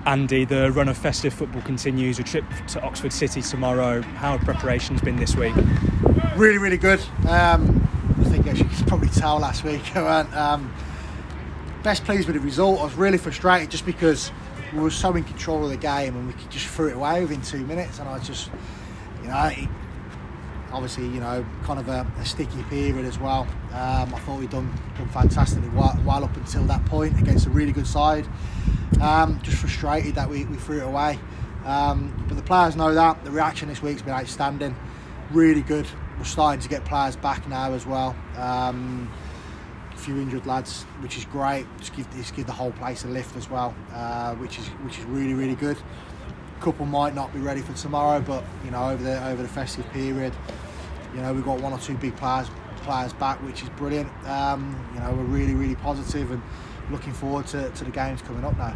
Andy, the run of festive football continues, a trip to Oxford City tomorrow. How have preparations been this week? Really, really good. I think, as you could probably tell last week, I weren't best pleased with the result. I was really frustrated just because we were so in control of the game and we could just throw it away within 2 minutes. And I just, obviously, kind of a sticky period as well. I thought we'd done fantastically well up until that point against a really good side. Just frustrated that we threw it away. But the players know that. The reaction this week's been outstanding. Really good. We're starting to get players back now as well. A few injured lads, which is great. Just give the whole place a lift as well, which is really, really good. A couple might not be ready for tomorrow, but over the festive period, we've got one or two big players back, which is brilliant. We're really, really positive and looking forward to the games coming up now.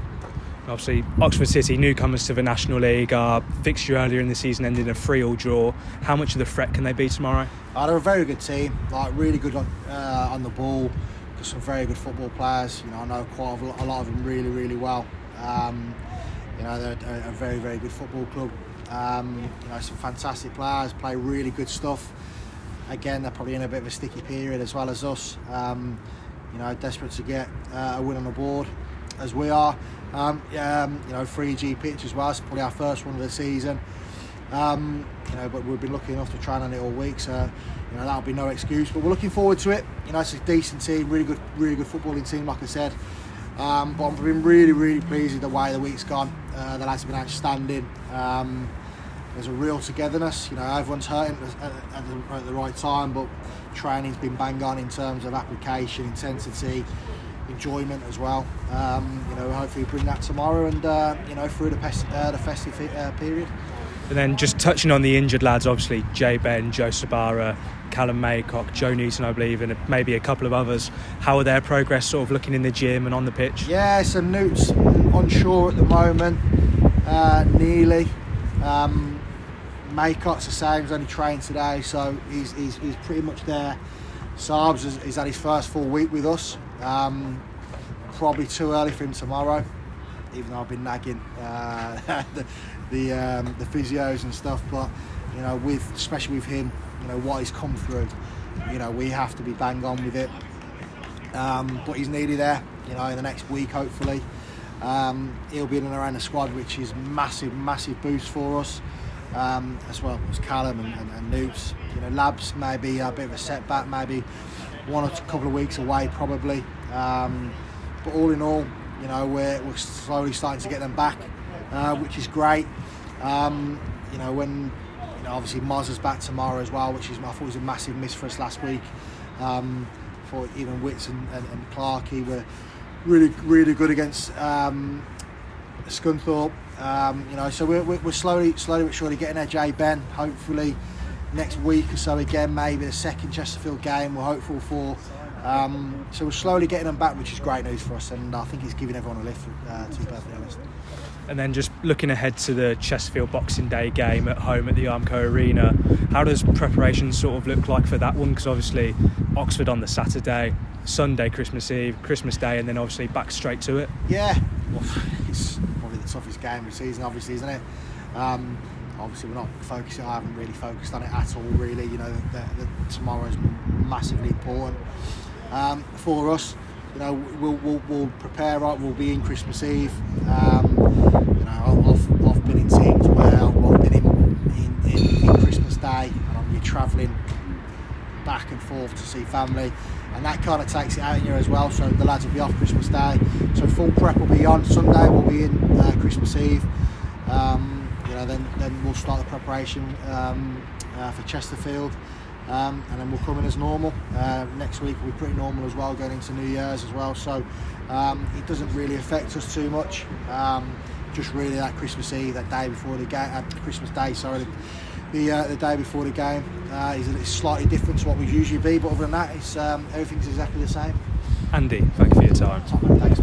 Obviously, Oxford City, newcomers to the National League, our fixture earlier in the season ended in a 3-3 draw. How much of the threat can they be tomorrow? They're a very good team, really good on the ball. Got some very good football players. I know quite a lot of them really, really well. They're a very, very good football club. Some fantastic players, play really good stuff. Again, they're probably in a bit of a sticky period as well as us. Desperate to get a win on the board, as we are. 3G pitch as well. It's probably our first one of the season. But we've been lucky enough to train on it all week, so that'll be no excuse. But we're looking forward to it. It's a decent team, really good footballing team, like I said. But I've been really, really pleased with the way the week's gone. The lads have been outstanding. There's a real togetherness. Everyone's hurting at the right time, but training's been bang on in terms of application, intensity, enjoyment as well. Hopefully bring that tomorrow and through the festive period. And then just touching on the injured lads, obviously Jay Ben, Joe Sabara, Callum Maycock, Joe Newton, I believe, and maybe a couple of others. How are their progress sort of looking in the gym and on the pitch? Yeah, so Newt's unsure at the moment. Nearly. Maycock's the same. He's only trained today, so he's pretty much there. Sabs has had his first full week with us. Probably too early for him tomorrow, even though I've been nagging the physios and stuff. But especially with him, what he's come through, we have to be bang on with it. But he's nearly there. In the next week, hopefully, he'll be in and around the squad, which is massive boost for us. As well as Callum and Newts. Labs may be a bit of a setback, maybe one or a couple of weeks away probably. But all in all, we're slowly starting to get them back, which is great. When obviously Moz is back tomorrow as well, which I thought was a massive miss for us last week. For even Witts and Clarkey were really good against Scunthorpe. So we're slowly but surely getting there. Jay Ben, hopefully next week or so again, maybe the second Chesterfield game we're hopeful for. So we're slowly getting them back, which is great news for us, and I think it's giving everyone a lift, to be perfectly honest. And then just looking ahead to the Chesterfield Boxing Day game at home at the Armco Arena, how does preparation sort of look like for that one? Because obviously Oxford on the Saturday, Sunday Christmas Eve, Christmas Day, and then obviously back straight to it. Yeah, well, it's probably the toughest game of the season, obviously, isn't it? Obviously we're not focusing. I haven't really focused on it at all, really. Tomorrow's massively important for us. We'll prepare right. We'll be in Christmas Eve. I've been in teams where I've been in Christmas Day, and you're travelling back and forth to see family, and that kind of takes it out in you as well. So the lads will be off Christmas Day, so full prep will be on Sunday. We'll be in Christmas Eve. Then we'll start the preparation for Chesterfield, and then we'll come in as normal. Next week will be pretty normal as well, going into New Year's as well. So it doesn't really affect us too much. Just really that Christmas Eve, that day before the game, Christmas Day, sorry, the day before the game is slightly different to what we usually be. But other than that, it's everything's exactly the same. Andy, thank you for your time. Thanks.